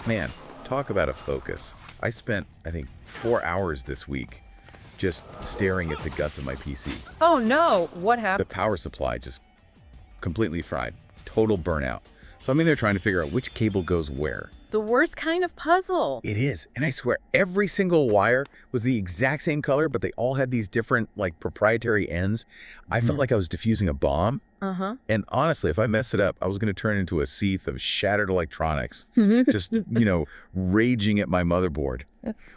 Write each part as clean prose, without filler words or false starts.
Man, talk about a focus. I spent, I think, 4 hours this week just staring at the guts of my PC. Oh no, what The happened? power supply just completely fried. Total burnout. So I'm in there trying to figure out which cable goes where. The worst kind of puzzle. It is. And I swear, every single wire was the exact same color, but they all had these different, proprietary ends. I felt like I was diffusing a bomb. Uh-huh. And honestly, if I mess it up, I was going to turn into a seeth of shattered electronics, just, raging at my motherboard.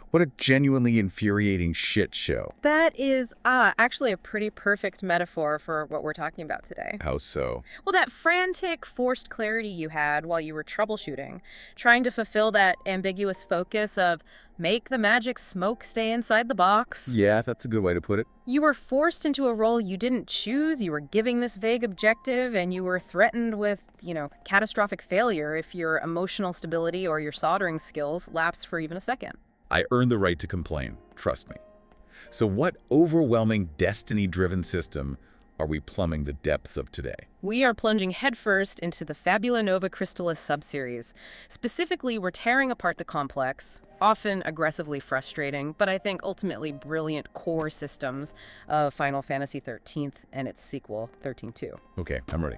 What a genuinely infuriating shit show. That is actually a pretty perfect metaphor for what we're talking about today. How so? Well, that frantic, forced clarity you had while you were troubleshooting, trying to fulfill that ambiguous focus of make the magic smoke stay inside the box. Yeah, that's a good way to put it. You were forced into a role you didn't choose, you were giving this vague objective, and you were threatened with, catastrophic failure if your emotional stability or your soldering skills lapsed for even a second. I earned the right to complain, trust me. So what overwhelming destiny-driven system are we plumbing the depths of today? We are plunging headfirst into the Fabula Nova Crystallis subseries. Specifically, we're tearing apart the complex, often aggressively frustrating, but I think ultimately brilliant core systems of Final Fantasy XIII and its sequel, XIII-2. Okay, I'm ready.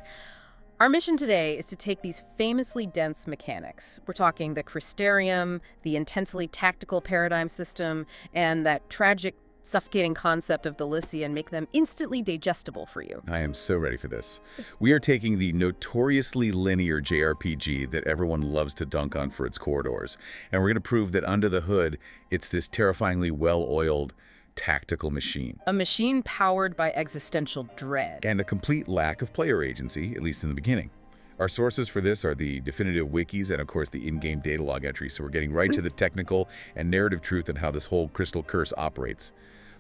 Our mission today is to take these famously dense mechanics. We're talking the Crystarium, the intensely tactical paradigm system, and that tragic, suffocating concept of the Lissi and make them instantly digestible for you. I am so ready for this. We are taking the notoriously linear JRPG that everyone loves to dunk on for its corridors, and we're going to prove that under the hood, it's this terrifyingly well-oiled, tactical machine. A machine powered by existential dread. And a complete lack of player agency, at least in the beginning. Our sources for this are the definitive wikis and, of course, the in-game data log entries, so we're getting right to the technical and narrative truth on how this whole crystal curse operates.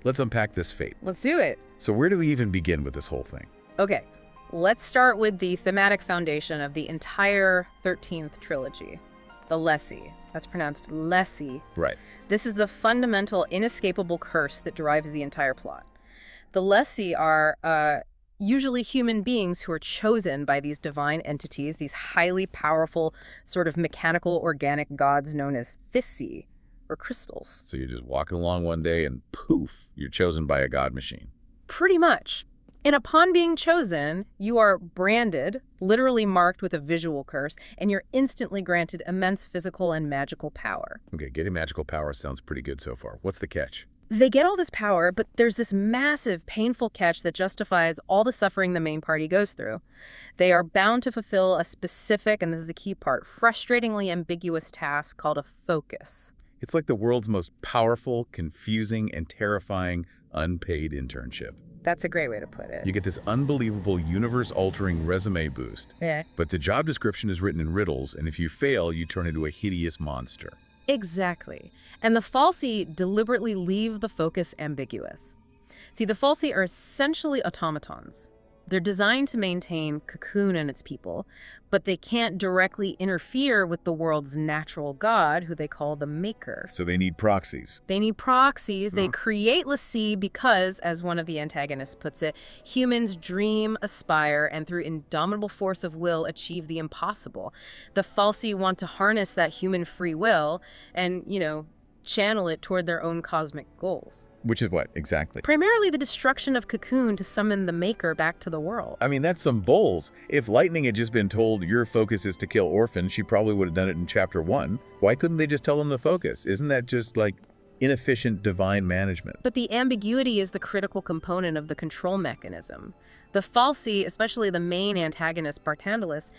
Let's unpack this fate. Let's do it. So where do we even begin with this whole thing? Okay, let's start with the thematic foundation of the entire 13th trilogy, the Lessi. That's pronounced Lessi. Right. This is the fundamental, inescapable curse that drives the entire plot. The Lessi are usually human beings who are chosen by these divine entities, these highly powerful, sort of mechanical, organic gods known as Fissi, or crystals. So you're just walking along one day and poof, you're chosen by a god machine. Pretty much. And upon being chosen, you are branded, literally marked with a visual curse, and you're instantly granted immense physical and magical power. Okay, getting magical power sounds pretty good so far. What's the catch? They get all this power, but there's this massive, painful catch that justifies all the suffering the main party goes through. They are bound to fulfill a specific, and this is the key part, frustratingly ambiguous task called a focus. It's like the world's most powerful, confusing, and terrifying unpaid internship. That's a great way to put it. You get this unbelievable universe-altering resume boost. Yeah. But the job description is written in riddles, and if you fail, you turn into a hideous monster. Exactly. And the Falsi deliberately leave the focus ambiguous. See, the Falsi are essentially automatons. They're designed to maintain Cocoon and its people, but they can't directly interfere with the world's natural god, who they call the Maker. So they need proxies. They need proxies. They create Lassie because, as one of the antagonists puts it, humans dream, aspire, and through indomitable force of will achieve the impossible. The Falsi want to harness that human free will and, channel it toward their own cosmic goals. Which is what, exactly? Primarily the destruction of Cocoon to summon the Maker back to the world. I mean, that's some bulls. If Lightning had just been told your focus is to kill Orphan, she probably would have done it in Chapter 1. Why couldn't they just tell them the focus? Isn't that just, inefficient divine management? But the ambiguity is the critical component of the control mechanism. The Falsi, especially the main antagonist, Bartandalis,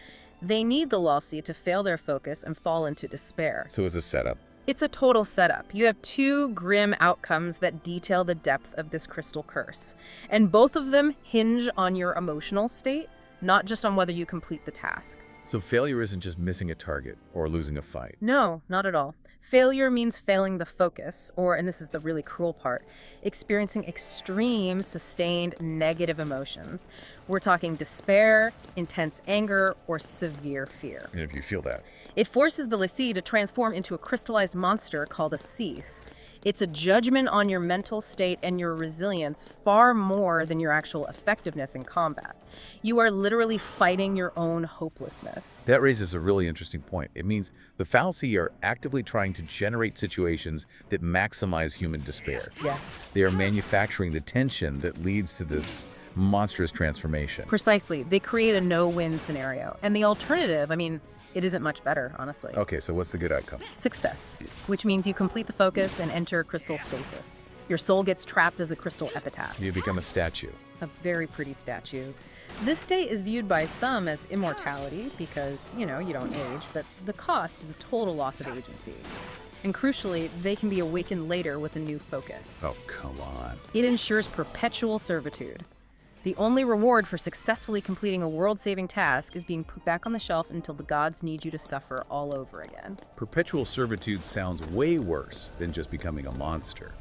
they need the Lassi to fail their focus and fall into despair. So it's a setup. It's a total setup. You have two grim outcomes that detail the depth of this crystal curse. And both of them hinge on your emotional state, not just on whether you complete the task. So failure isn't just missing a target or losing a fight. No, not at all. Failure means failing the focus, or, and this is the really cruel part, experiencing extreme, sustained negative emotions. We're talking despair, intense anger, or severe fear. And if you feel that. It forces the Lassi to transform into a crystallized monster called a seeth. It's a judgment on your mental state and your resilience far more than your actual effectiveness in combat. You are literally fighting your own hopelessness. That raises a really interesting point. It means the fal'Cie are actively trying to generate situations that maximize human despair. Yes. They are manufacturing the tension that leads to this monstrous transformation. Precisely. They create a no-win scenario. And the alternative, I mean, it isn't much better, honestly. Okay, so what's the good outcome? Success, which means you complete the focus and enter crystal stasis. Your soul gets trapped as a crystal epitaph. You become a statue. A very pretty statue. This state is viewed by some as immortality because, you don't age, but the cost is a total loss of agency. And crucially, they can be awakened later with a new focus. Oh, come on. It ensures perpetual servitude. The only reward for successfully completing a world-saving task is being put back on the shelf until the gods need you to suffer all over again. Perpetual servitude sounds way worse than just becoming a monster.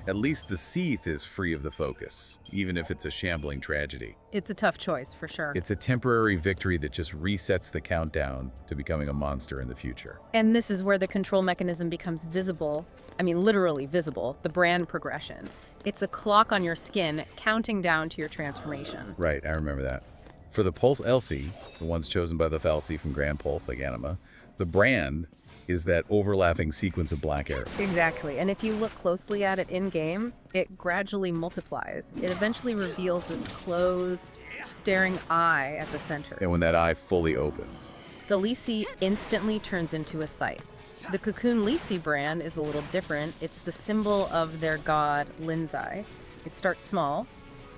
At least the XIII is free of the focus, even if it's a shambling tragedy. It's a tough choice, for sure. It's a temporary victory that just resets the countdown to becoming a monster in the future. And this is where the control mechanism becomes visible. I mean, literally visible, the brand progression. It's a clock on your skin counting down to your transformation. Right, I remember that. For the Pulse LC, the ones chosen by the fal'Cie from Grand Pulse like Anima, the brand is that overlapping sequence of black arrows. Exactly, and if you look closely at it in-game, it gradually multiplies. It eventually reveals this closed, staring eye at the center. And when that eye fully opens, The Lisi instantly turns into a scythe. The Cocoon Lisi brand is a little different. It's the symbol of their god, Linzai. It starts small,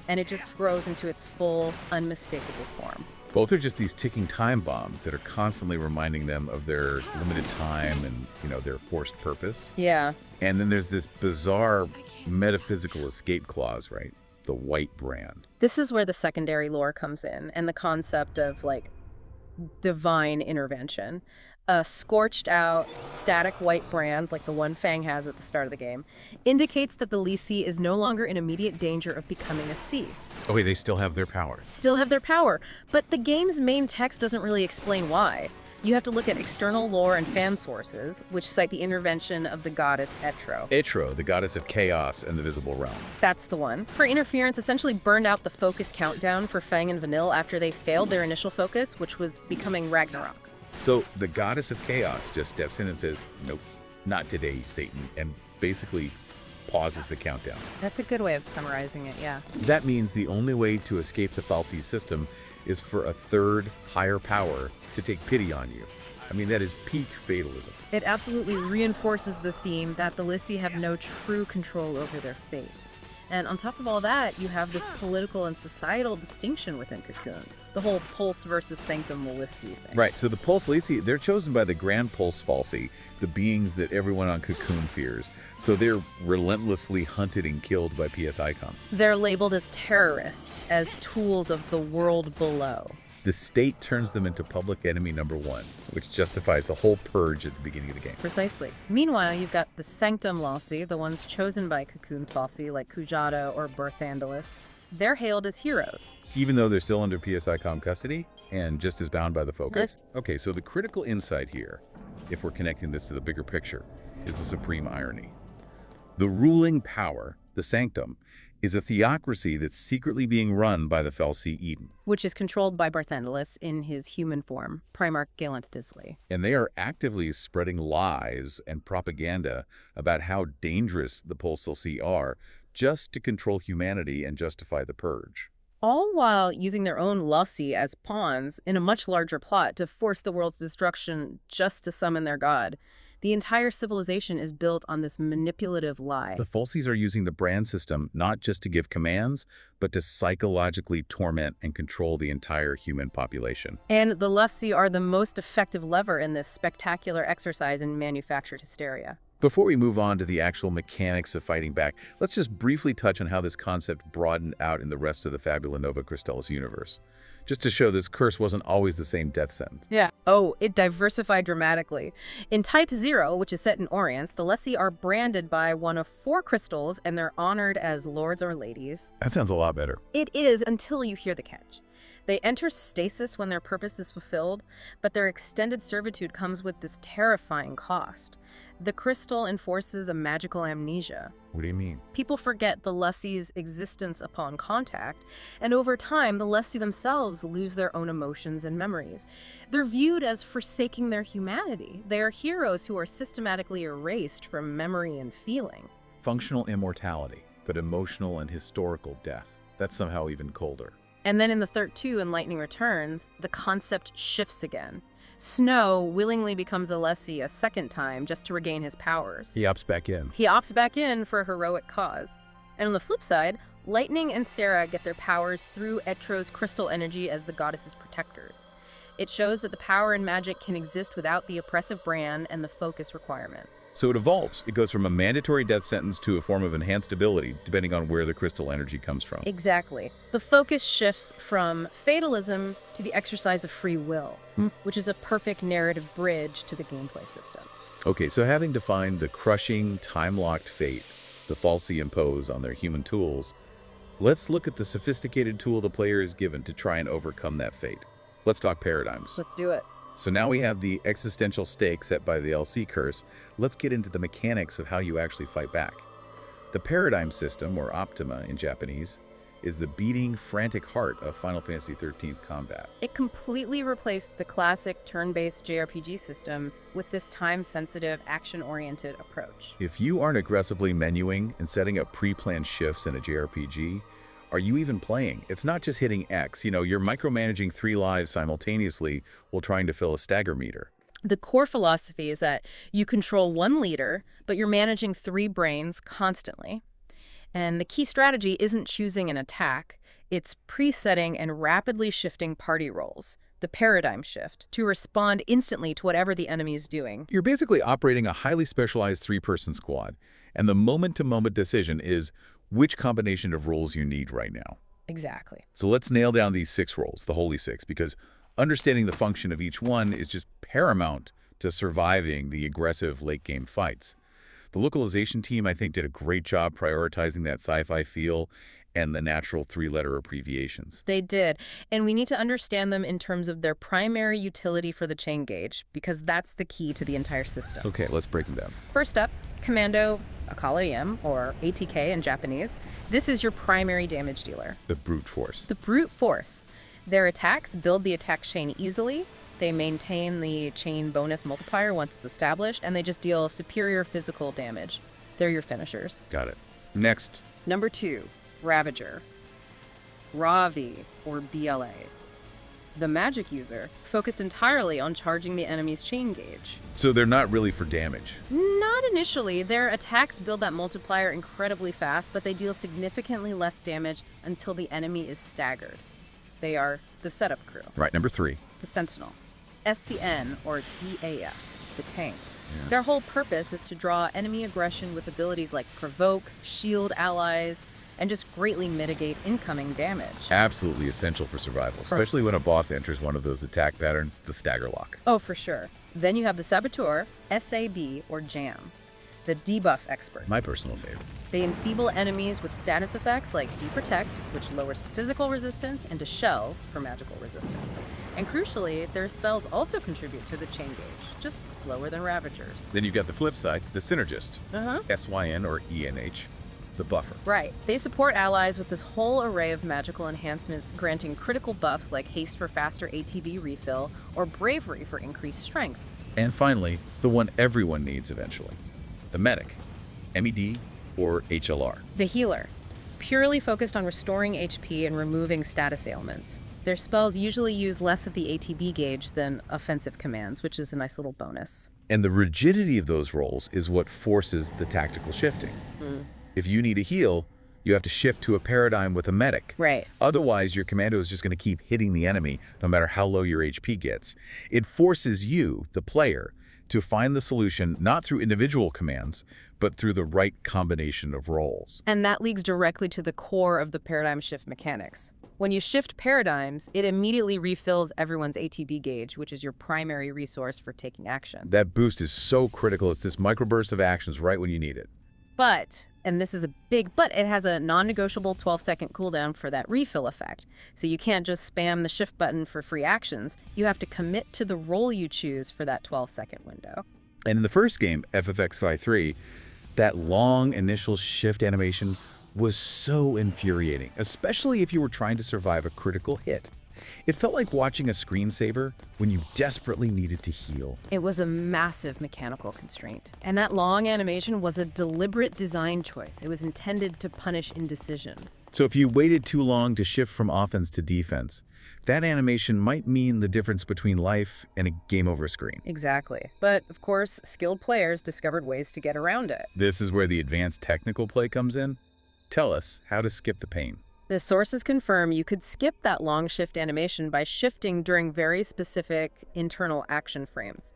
and it just grows into its full, unmistakable form. both are just these ticking time bombs that are constantly reminding them of their limited time and, their forced purpose. Yeah. And then there's this bizarre metaphysical escape clause, right? The white brand. This is where the secondary lore comes in, and the concept of, divine intervention. A scorched out, static white brand, like the one Fang has at the start of the game, indicates that the Lisi is no longer in immediate danger of becoming a sea. Oh, wait, they still have their powers. Still have their power, but the game's main text doesn't really explain why. You have to look at external lore and fan sources, which cite the intervention of the goddess Etro. Etro, the goddess of chaos and the visible realm. That's the one. Her interference essentially burned out the focus countdown for Fang and Vanille after they failed their initial focus, which was becoming Ragnarok. So the goddess of chaos just steps in and says, nope, not today, Satan, and basically pauses the countdown. That's a good way of summarizing it, yeah. That means the only way to escape the fal'Cie system is for a third, higher power to take pity on you. I mean, that is peak fatalism. It absolutely reinforces the theme that the Lisi have no true control over their fate. And on top of all that, you have this political and societal distinction within Cocoon. The whole Pulse versus Sanctum Lisi thing. Right, so the Pulse Lisi, they're chosen by the Grand Pulse fal'Cie, the beings that everyone on Cocoon fears. So they're relentlessly hunted and killed by PSICOM. They're labeled as terrorists, as tools of the world below. The state turns them into public enemy number one, which justifies the whole purge at the beginning of the game. Precisely. Meanwhile, you've got the Sanctum Lasi, the ones chosen by Cocoon fal'Cie, like Kujata or Barthandalis. They're hailed as heroes. Even though they're still under PSICOM custody and just as bound by the focus? Okay, so the critical insight here, if we're connecting this to the bigger picture, is the supreme irony. The ruling power, the Sanctum, is a theocracy that's secretly being run by the fal'Cie Eden. Which is controlled by Barthandalis in his human form, Primarch Galanth Disley. And they are actively spreading lies and propaganda about how dangerous the Pulse are just to control humanity and justify the purge. All while using their own Lasi as pawns in a much larger plot to force the world's destruction just to summon their god. The entire civilization is built on this manipulative lie. The fal'Cies are using the brand system not just to give commands, but to psychologically torment and control the entire human population. And the Lasi are the most effective lever in this spectacular exercise in manufactured hysteria. Before we move on to the actual mechanics of fighting back, let's just briefly touch on how this concept broadened out in the rest of the Fabula Nova Crystallis universe. Just to show this curse wasn't always the same death sentence. Yeah. Oh, it diversified dramatically. In Type 0, which is set in Orience, the Lesi are branded by one of 4 crystals, and they're honored as lords or ladies. That sounds a lot better. It is until you hear the catch. They enter stasis when their purpose is fulfilled, but their extended servitude comes with this terrifying cost. The crystal enforces a magical amnesia. What do you mean? People forget the lessee's existence upon contact, and over time, the lessee themselves lose their own emotions and memories. They're viewed as forsaking their humanity. They are heroes who are systematically erased from memory and feeling. Functional immortality, but emotional and historical death. That's somehow even colder. And then in the Third Two and Lightning Returns, the concept shifts again. Snow willingly becomes a lessee a second time just to regain his powers. He opts back in. He opts back in for a heroic cause. And on the flip side, Lightning and Sarah get their powers through Etro's crystal energy as the goddess's protectors. It shows that the power and magic can exist without the oppressive Bran and the focus requirement. So it evolves. It goes from a mandatory death sentence to a form of enhanced ability, depending on where the crystal energy comes from. Exactly. The focus shifts from fatalism to the exercise of free will, which is a perfect narrative bridge to the gameplay systems. Okay, so having defined the crushing, time-locked fate the Fal'Cie impose on their human tools, let's look at the sophisticated tool the player is given to try and overcome that fate. Let's talk paradigms. Let's do it. So now we have the existential stake set by the LC curse. Let's get into the mechanics of how you actually fight back. The paradigm system, or Optima in Japanese, is the beating, frantic heart of Final Fantasy XIII combat. It completely replaced the classic turn-based JRPG system with this time-sensitive, action-oriented approach. If you aren't aggressively menuing and setting up pre-planned shifts in a JRPG, are you even playing? It's not just hitting X. You're micromanaging 3 lives simultaneously while trying to fill a stagger meter. The core philosophy is that you control one leader, but you're managing 3 brains constantly. And the key strategy isn't choosing an attack, it's presetting and rapidly shifting party roles, the paradigm shift, to respond instantly to whatever the enemy is doing. You're basically operating a highly specialized 3-person squad, and the moment-to-moment decision is which combination of roles you need right now. Exactly. So let's nail down these 6 roles, the Holy Six, because understanding the function of each one is just paramount to surviving the aggressive late-game fights. The localization team, I think, did a great job prioritizing that sci-fi feel and the natural 3-letter abbreviations. They did, and we need to understand them in terms of their primary utility for the chain gauge, because that's the key to the entire system. Okay, let's break them down. First up, Commando Akala-im, or ATK in Japanese. This is your primary damage dealer. The brute force. The brute force. Their attacks build the attack chain easily. They maintain the chain bonus multiplier once it's established, and they just deal superior physical damage. They're your finishers. Got it. Next. Number 2, Ravager. Ravi, or BLA. The magic user, focused entirely on charging the enemy's chain gauge. So they're not really for damage. Not initially. Their attacks build that multiplier incredibly fast, but they deal significantly less damage until the enemy is staggered. They are the setup crew. Right, number 3. The Sentinel. SCN, or DAF, the tank. Their whole purpose is to draw enemy aggression with abilities like provoke, shield allies, and just greatly mitigate incoming damage. Absolutely essential for survival, especially when a boss enters one of those attack patterns, the stagger lock. Oh, for sure. Then you have the Saboteur, SAB, or Jam, the debuff expert. My personal favorite. They enfeeble enemies with status effects like Deprotect, which lowers physical resistance, and Shell for magical resistance. And crucially, their spells also contribute to the chain gauge, just slower than Ravagers. Then you've got the flip side, the Synergist. SYN or ENH, the buffer. Right. They support allies with this whole array of magical enhancements, granting critical buffs like haste for faster ATB refill or bravery for increased strength. And finally, the one everyone needs eventually, the Medic, MED or HLR. The healer, purely focused on restoring HP and removing status ailments. Their spells usually use less of the ATB gauge than offensive commands, which is a nice little bonus. And the rigidity of those roles is what forces the tactical shifting. If you need a heal, you have to shift to a paradigm with a medic. Right. Otherwise, your commando is just going to keep hitting the enemy no matter how low your HP gets. It forces you, the player, to find the solution not through individual commands, but through the right combination of roles. And that leads directly to the core of the paradigm shift mechanics. When you shift paradigms, it immediately refills everyone's ATB gauge, which is your primary resource for taking action. That boost is so critical. It's this microburst of actions right when you need it. But, and this is a big but, it has a non-negotiable 12-second cooldown for that refill effect. So you can't just spam the shift button for free actions. You have to commit to the role you choose for that 12-second window. And in the first game, XIII, that long initial shift animation was so infuriating, especially if you were trying to survive a critical hit. It felt like watching a screensaver when you desperately needed to heal. It was a massive mechanical constraint. And that long animation was a deliberate design choice. It was intended to punish indecision. So if you waited too long to shift from offense to defense, that animation might mean the difference between life and a game over screen. Exactly. But, of course, skilled players discovered ways to get around it. This is where the advanced technical play comes in. Tell us how to skip the pain. The sources confirm you could skip that long shift animation by shifting during very specific internal action frames.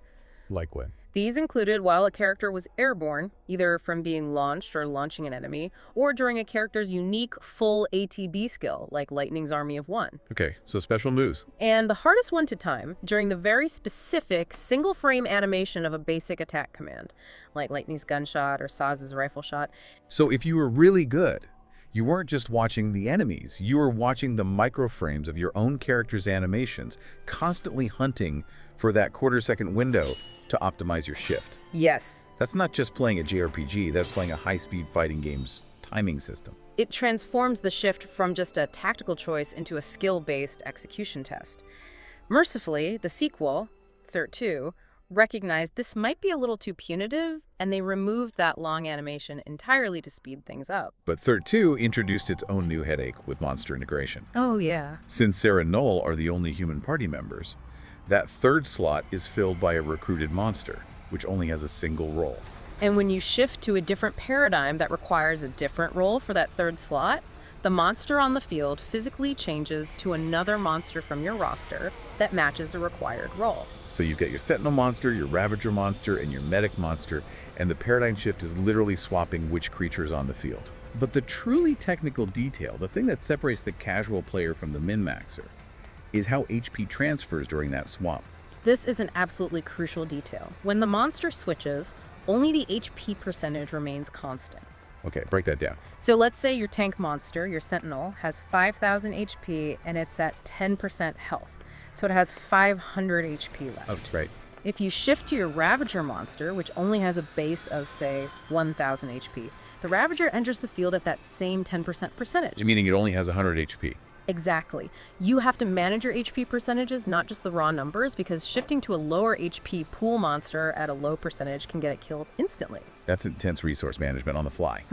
Like what? These included while a character was airborne, either from being launched or launching an enemy, or during a character's unique full ATB skill, like Lightning's Army of One. Okay, so special moves. And the hardest one to time, during the very specific single-frame animation of a basic attack command, like Lightning's Gunshot or Saz's Rifle Shot. So if you were really good, you weren't just watching the enemies, you were watching the microframes of your own character's animations, constantly hunting for that quarter-second window to optimize your shift. Yes. That's not just playing a JRPG, that's playing a high-speed fighting game's timing system. It transforms the shift from just a tactical choice into a skill-based execution test. Mercifully, the sequel, XIII, recognized this might be a little too punitive, and they removed that long animation entirely to speed things up. But XIII introduced its own new headache with monster integration. Oh, yeah. Since Sarah and Noel are the only human party members, that third slot is filled by a recruited monster, which only has a single role. And when you shift to a different paradigm that requires a different role for that third slot, the monster on the field physically changes to another monster from your roster that matches a required role. So you've got your Fentanyl monster, your Ravager monster, and your Medic monster, and the paradigm shift is literally swapping which creature is on the field. But the truly technical detail, the thing that separates the casual player from the min-maxer, is how HP transfers during that swap. This is an absolutely crucial detail. When the monster switches, only the HP percentage remains constant. Okay, break that down. So let's say your tank monster, your Sentinel, has 5,000 HP and it's at 10% health. So it has 500 HP left. Oh, right. If you shift to your Ravager monster, which only has a base of, say, 1,000 HP, the Ravager enters the field at that same 10% percentage. Meaning it only has 100 HP. Exactly. You have to manage your HP percentages, not just the raw numbers, because shifting to a lower HP pool monster at a low percentage can get it killed instantly. That's intense resource management on the fly.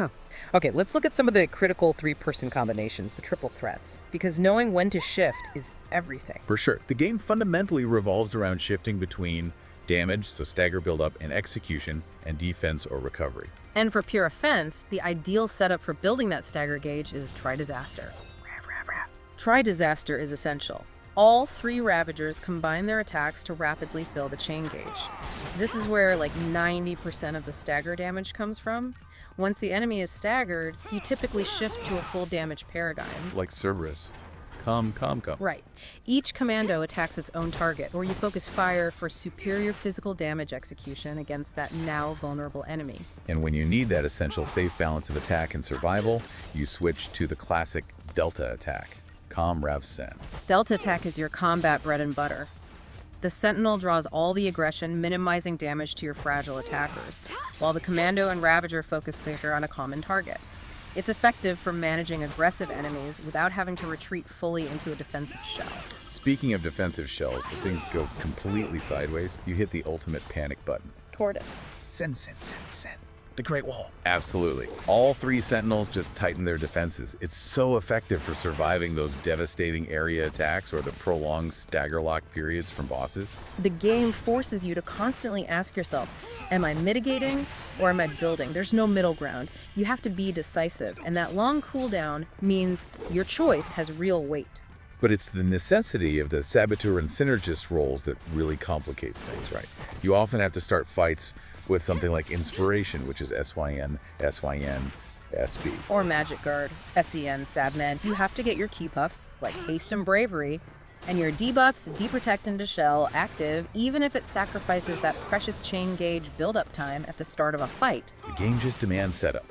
Okay, let's look at some of the critical three-person combinations, the triple threats, because knowing when to shift is everything. For sure. The game fundamentally revolves around shifting between damage, so stagger buildup, and execution, and defense or recovery. And for pure offense, the ideal setup for building that stagger gauge is Tri-Disaster. Tri-Disaster is essential. All three Ravagers combine their attacks to rapidly fill the chain gauge. This is where like 90% of the stagger damage comes from. Once the enemy is staggered, you typically shift to a full damage paradigm. Like Cerberus. Come. Right. Each commando attacks its own target, or you focus fire for superior physical damage execution against that now vulnerable enemy. And when you need that essential safe balance of attack and survival, you switch to the classic Delta attack. Com Rav Sen. Delta attack is your combat bread and butter. The Sentinel draws all the aggression, minimizing damage to your fragile attackers, while the Commando and Ravager focus quicker on a common target. It's effective for managing aggressive enemies without having to retreat fully into a defensive shell. Speaking of defensive shells, if things go completely sideways, you hit the ultimate panic button. Tortoise. Send. The Great Wall. Absolutely. All three Sentinels just tighten their defenses. It's so effective for surviving those devastating area attacks or the prolonged stagger lock periods from bosses. The game forces you to constantly ask yourself, am I mitigating or am I building? There's no middle ground. You have to be decisive, and that long cooldown means your choice has real weight. But it's the necessity of the Saboteur and Synergist roles that really complicates things, right? You often have to start fights with something like Inspiration, which is SYN, SB. Or Magic Guard, SEN, Sabman. You have to get your key buffs, like Haste and Bravery, And your debuffs deprotect into shell active even if it sacrifices that precious chain gauge buildup time at the start of a fight. The game just demands setup.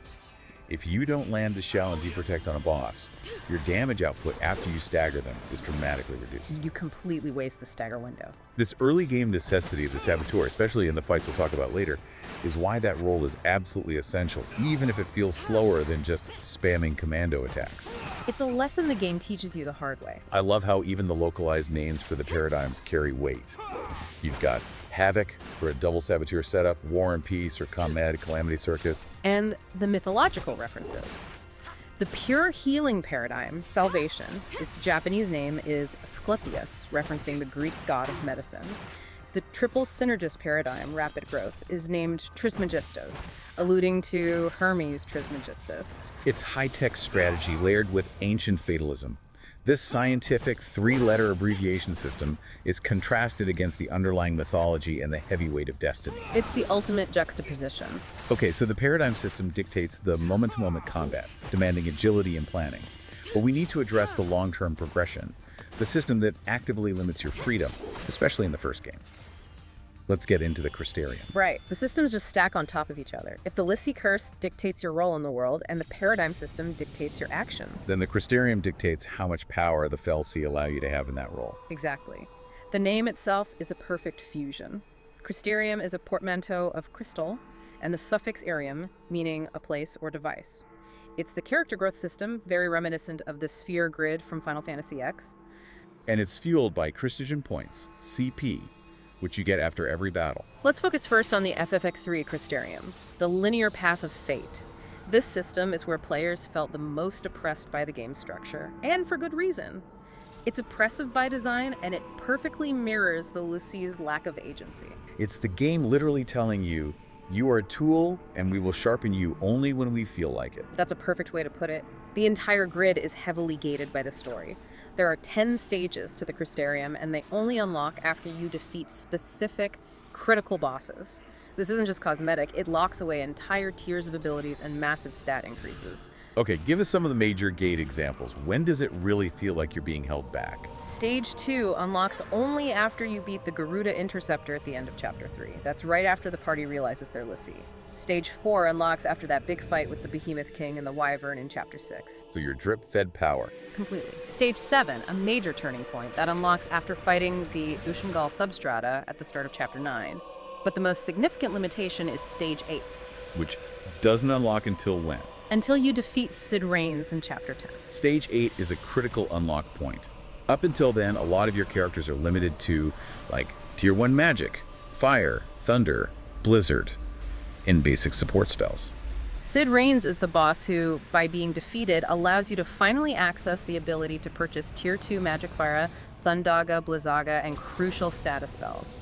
If you don't land the shell and deprotect on a boss, your damage output after you stagger them is dramatically reduced. You completely waste the stagger window. This early game necessity of the Saboteur, especially in the fights we'll talk about later, is why that role is absolutely essential, even if it feels slower than just spamming commando attacks. It's a lesson the game teaches you the hard way. I love how even the localized names for the paradigms carry weight. You've got Havoc for a double Saboteur setup, War and Peace or Combat Calamity Circus. And the mythological references. The pure healing paradigm, Salvation, its Japanese name is Asclepius, referencing the Greek god of medicine. The triple synergist paradigm, Rapid Growth, is named Trismegistos, alluding to Hermes Trismegistus. It's high-tech strategy layered with ancient fatalism. This scientific three-letter abbreviation system is contrasted against the underlying mythology and the heavy weight of destiny. It's the ultimate juxtaposition. Okay, so the paradigm system dictates the moment-to-moment combat, demanding agility and planning. But we need to address the long-term progression, the system that actively limits your freedom, especially in the first game. Let's get into the Crystarium. Right. The systems just stack on top of each other. If the Lissy curse dictates your role in the world and the paradigm system dictates your action. Then the Crystarium dictates how much power the Felsi allow you to have in that role. Exactly. The name itself is a perfect fusion. Crystarium is a portmanteau of crystal and the suffix arium, meaning a place or device. It's the character growth system, very reminiscent of the sphere grid from Final Fantasy X. And it's fueled by Christogen points, CP, which you get after every battle. Let's focus first on the FFX3 Crystarium, the linear path of fate. This system is where players felt the most oppressed by the game structure, and for good reason. It's oppressive by design, and it perfectly mirrors the Lissy's lack of agency. It's the game literally telling you, you are a tool, and we will sharpen you only when we feel like it. That's a perfect way to put it. The entire grid is heavily gated by the story. There are 10 stages to the Crystarium, and they only unlock after you defeat specific, critical bosses. This isn't just cosmetic, it locks away entire tiers of abilities and massive stat increases. Okay, give us some of the major gate examples. When does it really feel like you're being held back? Stage 2 unlocks only after you beat the Garuda Interceptor at the end of Chapter 3. That's right after the party realizes they're Lissy. Stage 4 unlocks after that big fight with the Behemoth King and the Wyvern in Chapter 6. So you're drip-fed power. Completely. Stage 7, a major turning point, that unlocks after fighting the Ushamgal substrata at the start of Chapter 9. But the most significant limitation is Stage 8. Which doesn't unlock until when? Until you defeat Sid Reigns in Chapter 10. Stage 8 is a critical unlock point. Up until then, a lot of your characters are limited to, like, Tier 1 magic, fire, thunder, blizzard, and basic support spells. Sid Reigns is the boss who, by being defeated, allows you to finally access the ability to purchase Tier 2 Magic Fire, Thundaga, Blizzaga, and crucial status spells.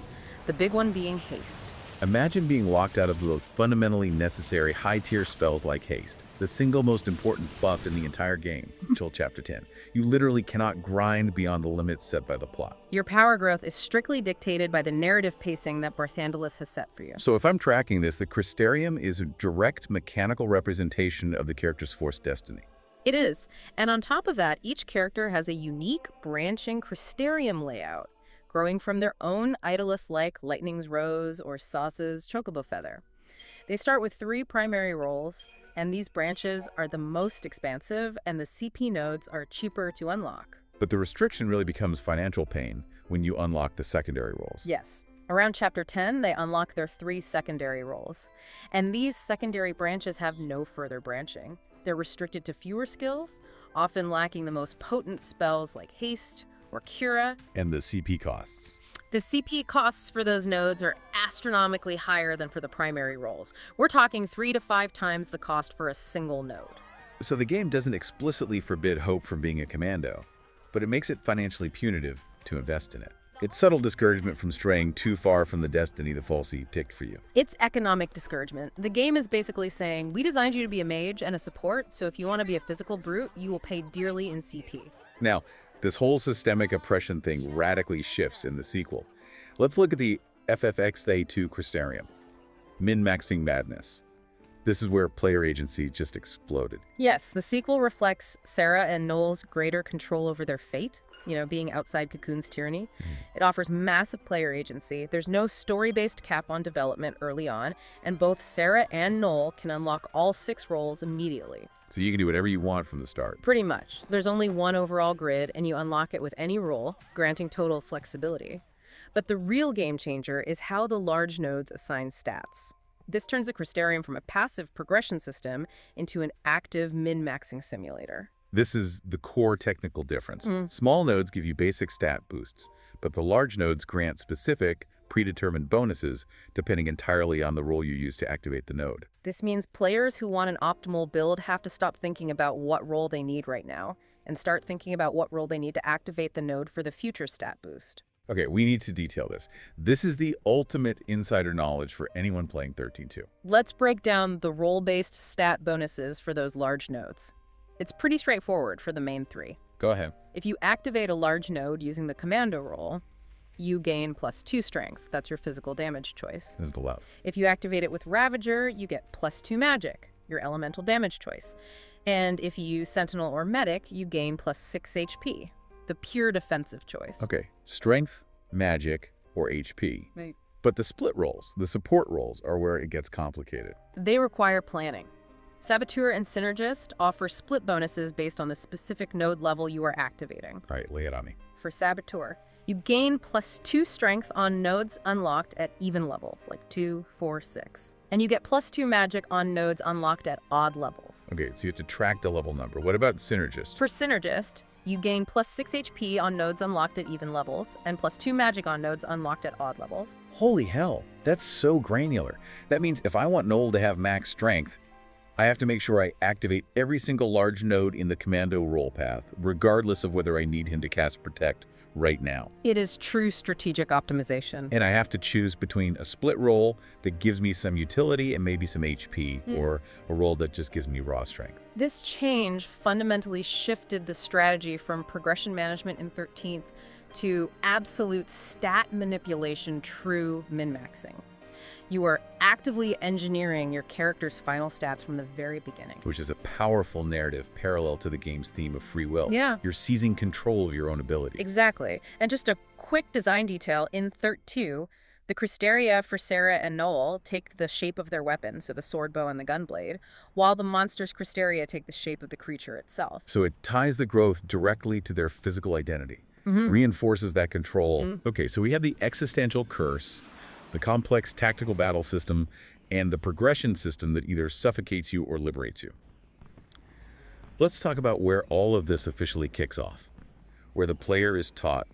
The big one being Haste. Imagine being locked out of the fundamentally necessary high-tier spells like Haste, the single most important buff in the entire game, until Chapter 10. You literally cannot grind beyond the limits set by the plot. Your power growth is strictly dictated by the narrative pacing that Barthandelus has set for you. So if I'm tracking this, the Crystarium is a direct mechanical representation of the character's forced destiny. It is. And on top of that, each character has a unique, branching Crystarium layout, growing from their own Idolith-like Lightning's Rose or Sauce's Chocobo Feather. They start with 3 primary roles, and these branches are the most expansive, and the CP nodes are cheaper to unlock. But the restriction really becomes financial pain when you unlock the secondary roles. Yes. Around Chapter 10, they unlock their 3 secondary roles. And these secondary branches have no further branching. They're restricted to fewer skills, often lacking the most potent spells like Haste or Cura. And the CP costs. The CP costs for those nodes are astronomically higher than for the primary roles. We're talking 3 to 5 times the cost for a single node. So the game doesn't explicitly forbid hope from being a commando, but it makes it financially punitive to invest in it. It's subtle discouragement from straying too far from the destiny the Falsi picked for you. It's economic discouragement. The game is basically saying, we designed you to be a mage and a support, so if you want to be a physical brute, you will pay dearly in CP. Now, this whole systemic oppression thing radically shifts in the sequel. Let's look at the FFX-2 Crystarium. Min-maxing madness. This is where player agency just exploded. Yes, the sequel reflects Sarah and Noel's greater control over their fate, being outside Cocoon's tyranny. It offers massive player agency. There's no story-based cap on development early on, and both Sarah and Noel can unlock all 6 roles immediately. So you can do whatever you want from the start. Pretty much. There's only one overall grid, and you unlock it with any role, granting total flexibility. But the real game changer is how the large nodes assign stats. This turns the Crystarium from a passive progression system into an active min-maxing simulator. This is the core technical difference. Small nodes give you basic stat boosts, but the large nodes grant specific, predetermined bonuses depending entirely on the role you use to activate the node. This means players who want an optimal build have to stop thinking about what role they need right now and start thinking about what role they need to activate the node for the future stat boost. Okay, we need to detail this. This is the ultimate insider knowledge for anyone playing 13.2. Let's break down the role-based stat bonuses for those large nodes. It's pretty straightforward for the main 3. Go ahead. If you activate a large node using the commando role, you gain +2 strength. That's your physical damage choice. Physical love. If you activate it with Ravager, you get +2 magic, your elemental damage choice. And if you use Sentinel or Medic, you gain +6 HP, the pure defensive choice. Okay, strength, magic, or HP. Right. But the split roles, the support roles, are where it gets complicated. They require planning. Saboteur and Synergist offer split bonuses based on the specific node level you are activating. All right, lay it on me. For Saboteur, you gain +2 strength on nodes unlocked at even levels, like 2, 4, 6. And you get +2 magic on nodes unlocked at odd levels. Okay, so you have to track the level number. What about Synergist? For Synergist, you gain +6 HP on nodes unlocked at even levels, and +2 magic on nodes unlocked at odd levels. Holy hell, that's so granular. That means if I want Noel to have max strength, I have to make sure I activate every single large node in the commando role path, regardless of whether I need him to cast Protect right now. It is true strategic optimization. And I have to choose between a split role that gives me some utility and maybe some HP, or a role that just gives me raw strength. This change fundamentally shifted the strategy from progression management in 13th to absolute stat manipulation, true min-maxing. You are actively engineering your character's final stats from the very beginning. Which is a powerful narrative parallel to the game's theme of free will. Yeah. You're seizing control of your own abilities. Exactly. And just a quick design detail, in 13, the Crystaria for Sarah and Noel take the shape of their weapons, so the sword bow and the gunblade, while the monster's Crystaria take the shape of the creature itself. So it ties the growth directly to their physical identity, reinforces that control. Okay, so we have the existential curse, the complex tactical battle system, and the progression system that either suffocates you or liberates you. Let's talk about where all of this officially kicks off, where the player is taught,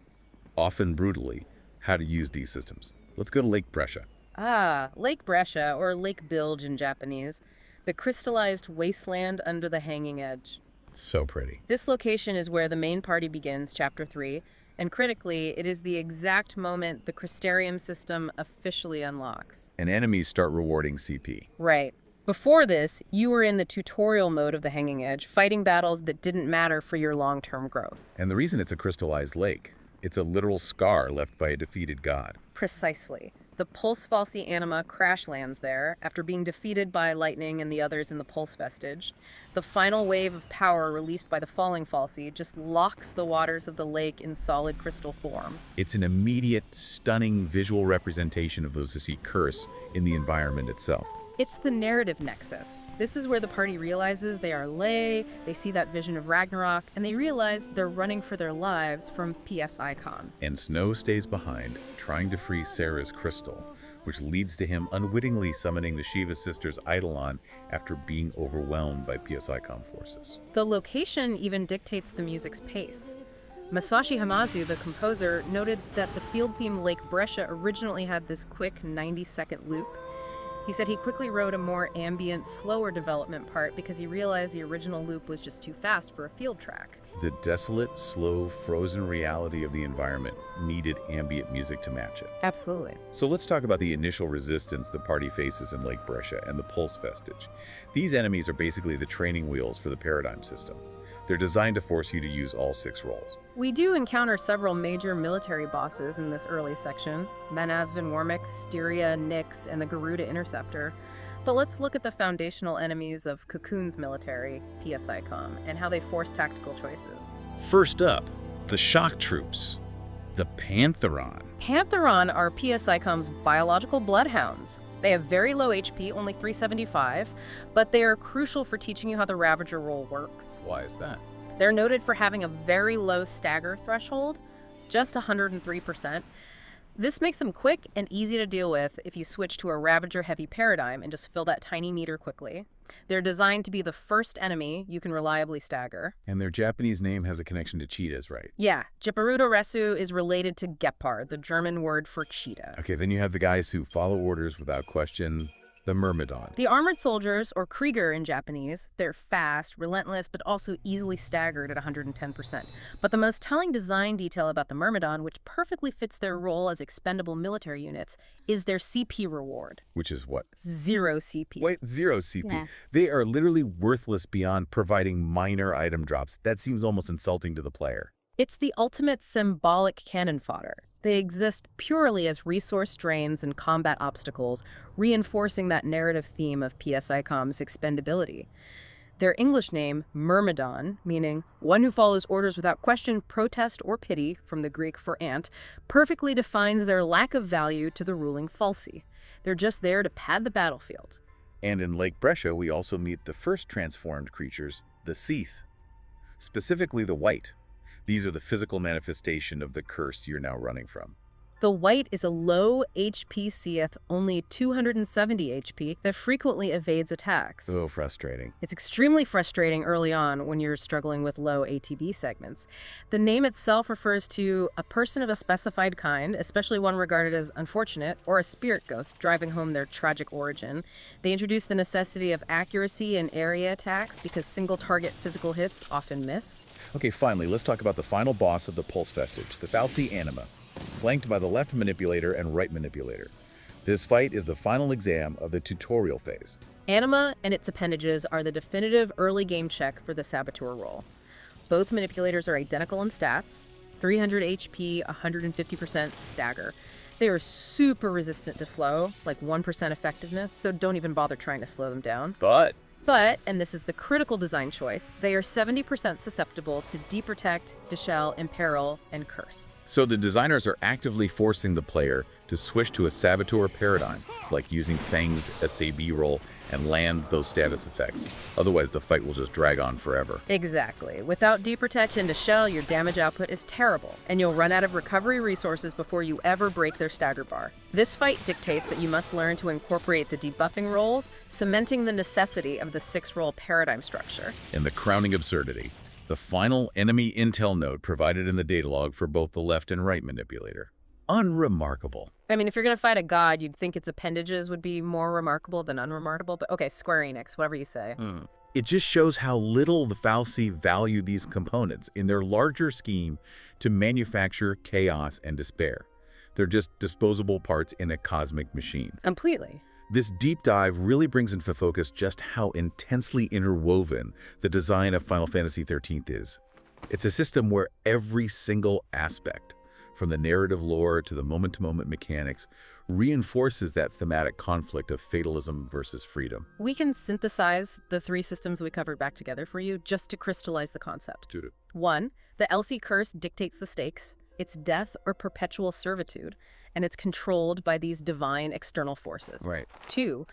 often brutally, how to use these systems. Let's go to Lake Brescia. Ah, Lake Brescia, or Lake Bilge in Japanese, the crystallized wasteland under the hanging edge. So pretty. This location is where the main party begins, Chapter 3, and critically, it is the exact moment the Crystarium system officially unlocks. And enemies start rewarding CP. Right. Before this, you were in the tutorial mode of the Hanging Edge, fighting battles that didn't matter for your long-term growth. And the reason it's a crystallized lake, it's a literal scar left by a defeated god. Precisely. The Pulse Falsi anima crash lands there after being defeated by Lightning and the others in the Pulse Vestige. The final wave of power released by the falling Falsi just locks the waters of the lake in solid crystal form. It's an immediate, stunning visual representation of the Zisi curse in the environment itself. It's the narrative nexus. This is where the party realizes they are Lei, they see that vision of Ragnarok, and they realize they're running for their lives from PS Icon. And Snow stays behind, trying to free Sarah's crystal, which leads to him unwittingly summoning the Shiva sisters Eidolon after being overwhelmed by PS Icon forces. The location even dictates the music's pace. Masashi Hamazu, the composer, noted that the field theme Lake Brescia originally had this quick 90-second loop. He said he quickly wrote a more ambient, slower development part because he realized the original loop was just too fast for a field track. The desolate, slow, frozen reality of the environment needed ambient music to match it. Absolutely. So let's talk about the initial resistance the party faces in Lake Brescia and the Pulse Vestige. These enemies are basically the training wheels for the paradigm system. They're designed to force you to use all 6 roles. We do encounter several major military bosses in this early section: Manasvin Warmick, Styria, Nyx, and the Garuda Interceptor. But let's look at the foundational enemies of Cocoon's military, PSICOM, and how they force tactical choices. First up, the shock troops, the Pantheron. Pantheron are PSICOM's biological bloodhounds. They have very low HP, only 375, but they are crucial for teaching you how the Ravager role works. Why is that? They're noted for having a very low stagger threshold, just 103%. This makes them quick and easy to deal with if you switch to a Ravager-heavy paradigm and just fill that tiny meter quickly. They're designed to be the first enemy you can reliably stagger. And their Japanese name has a connection to cheetahs, right? Yeah, Jipparudo Resu is related to Gepard, the German word for cheetah. Okay, then you have the guys who follow orders without question, the Myrmidon. The armored soldiers, or Krieger in Japanese, they're fast, relentless, but also easily staggered at 110%. But the most telling design detail about the Myrmidon, which perfectly fits their role as expendable military units, is their CP reward. Which is what? 0 CP. Wait, 0 CP. Yeah. They are literally worthless beyond providing minor item drops. That seems almost insulting to the player. It's the ultimate symbolic cannon fodder. They exist purely as resource drains and combat obstacles, reinforcing that narrative theme of PSICOM's expendability. Their English name, Myrmidon, meaning one who follows orders without question, protest, or pity, from the Greek for ant, perfectly defines their lack of value to the ruling falsi. They're just there to pad the battlefield. And in Lake Brescia, we also meet the first transformed creatures, the XIII, specifically the white. These are the physical manifestation of the curse you're now running from. The white is a low HP Seath, only 270 HP, that frequently evades attacks. Oh, frustrating. It's extremely frustrating early on when you're struggling with low ATB segments. The name itself refers to a person of a specified kind, especially one regarded as unfortunate, or a spirit ghost, driving home their tragic origin. They introduce the necessity of accuracy in area attacks because single-target physical hits often miss. Okay, finally, let's talk about the final boss of the Pulse Vestige, the Falsi Anima, flanked by the left manipulator and right manipulator. This fight is the final exam of the tutorial phase. Anima and its appendages are the definitive early game check for the Saboteur role. Both manipulators are identical in stats, 300 HP, 150% stagger. They are super resistant to slow, like 1% effectiveness, so don't even bother trying to slow them down. But, and this is the critical design choice, they are 70% susceptible to deprotect, deshell, imperil, and curse. So the designers are actively forcing the player to switch to a Saboteur paradigm, like using Fang's SAB roll and land those status effects. Otherwise, the fight will just drag on forever. Exactly. Without deprotect and deshell, your damage output is terrible, and you'll run out of recovery resources before you ever break their stagger bar. This fight dictates that you must learn to incorporate the debuffing rolls, cementing the necessity of the 6-roll paradigm structure. And the crowning absurdity, the final enemy intel node provided in the data log for both the left and right manipulator. Unremarkable. I mean, if you're going to fight a god, you'd think its appendages would be more remarkable than unremarkable, but okay, Square Enix, whatever you say. It just shows how little the Falsi value these components in their larger scheme to manufacture chaos and despair. They're just disposable parts in a cosmic machine. Completely. This deep dive really brings into focus just how intensely interwoven the design of Final Fantasy XIII is. It's a system where every single aspect, from the narrative lore to the moment-to-moment mechanics, reinforces that thematic conflict of fatalism versus freedom. We can synthesize the 3 systems we covered back together for you just to crystallize the concept. 1, the LC curse dictates the stakes. It's death or perpetual servitude, and it's controlled by these divine external forces. Right. 2,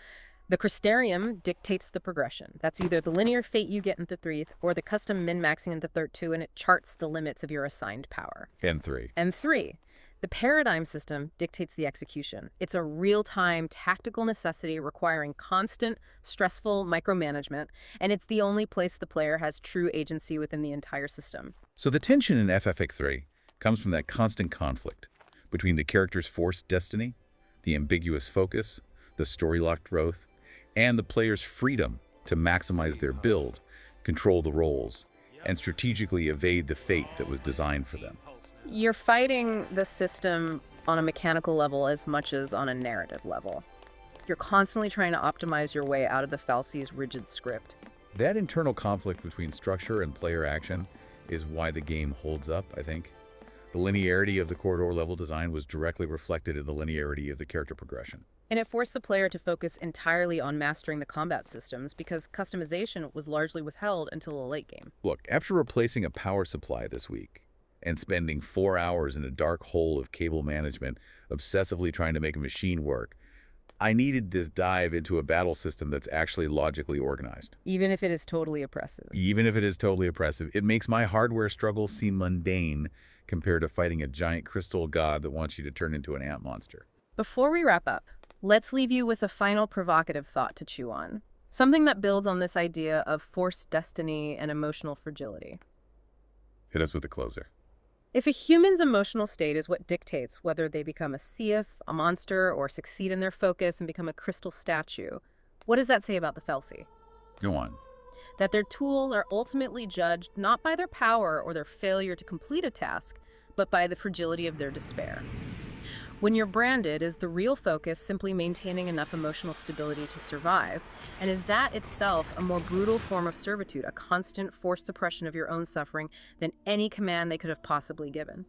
the Crystarium dictates the progression. That's either the linear fate you get in the 3rd or the custom min-maxing in the 3rd too, and it charts the limits of your assigned power. And 3. And 3, the paradigm system dictates the execution. It's a real-time tactical necessity requiring constant, stressful micromanagement, and it's the only place the player has true agency within the entire system. So the tension in FFX3 comes from that constant conflict between the character's forced destiny, the ambiguous focus, the story-locked growth, and the player's freedom to maximize their build, control the roles, and strategically evade the fate that was designed for them. You're fighting the system on a mechanical level as much as on a narrative level. You're constantly trying to optimize your way out of the Falsi's rigid script. That internal conflict between structure and player action is why the game holds up, I think. The linearity of the corridor level design was directly reflected in the linearity of the character progression. And it forced the player to focus entirely on mastering the combat systems because customization was largely withheld until the late game. Look, after replacing a power supply this week and spending 4 hours in a dark hole of cable management, obsessively trying to make a machine work, I needed this dive into a battle system that's actually logically organized. Even if it is totally oppressive. Even if it is totally oppressive, it makes my hardware struggles seem mundane compared to fighting a giant crystal god that wants you to turn into an ant monster. Before we wrap up, let's leave you with a final provocative thought to chew on. Something that builds on this idea of forced destiny and emotional fragility. Hit us with the closer. If a human's emotional state is what dictates whether they become a Seath, a monster, or succeed in their focus and become a crystal statue, what does that say about the Felsi? Go on. That their tools are ultimately judged not by their power or their failure to complete a task, but by the fragility of their despair. When you're branded, is the real focus simply maintaining enough emotional stability to survive? And is that itself a more brutal form of servitude, a constant forced suppression of your own suffering than any command they could have possibly given?